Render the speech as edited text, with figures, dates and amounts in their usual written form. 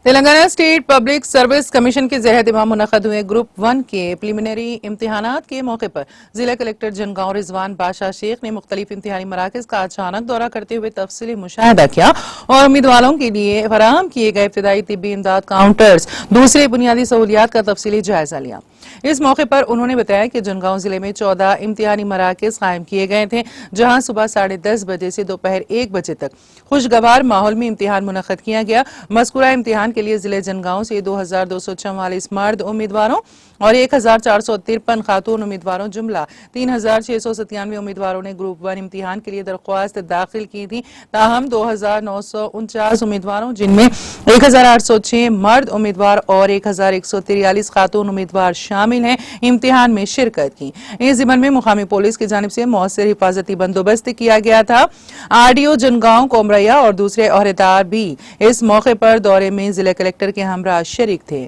Telangana state public service commission के ज़ेर-ए-इत्तिमाम मुनक़्क़द हुए group 1 के प्रीलिमिनरी इम्तिहानात के मौके पर जिला कलेक्टर जनगांव रिजवान बादशाह शेख ने मुख्तलिफ इम्तिहानी मराकज़ का अचानक दौरा करते हुए तफसीली मुशाहिदा किया और उम्मीदवारों के लिए फराहम किए गए इब्तिदाई तिब्बी इमदाद काउंटर्स, दूसरे बुनियादी सहूलियात का तफसीली जायजा लिया। इस मौके पर उन्होंने बताया कि जनगांव जिले में 14 इम्तिहानी मराकज़ कायम किए गए थे, जहां सुबह 10:30 बजे से दोपहर 1 बजे तक खुशगवार माहौल में इम्तिहान मुनक़्क़द किया गया। मज़कूरा इम्तिहान के लिए जिले जनगांव से 2244 मर्द उम्मीदवारों और 1453 खातून उम्मीदवारों जुमला 3697 उम्मीदवारों ने ग्रुप 1 इम्तिहान के लिए दरख्वास्त दाखिल की थी। ताहम 2949 उम्मीदवारों, जिनमें 1806 मर्द उम्मीदवार और 1143 खातून उम्मीदवार शामिल हैं, इम्तिहान में शिरकत की। इस ज़िमन में मुकामी पुलिस की जानिब से मौसर हिफाजती बंदोबस्त किया गया था। RDO जनगांव कोमरैया और दूसरे ओहदेदार भी इस मौके पर दौरे में जिला कलेक्टर के हमरा शरीक थे।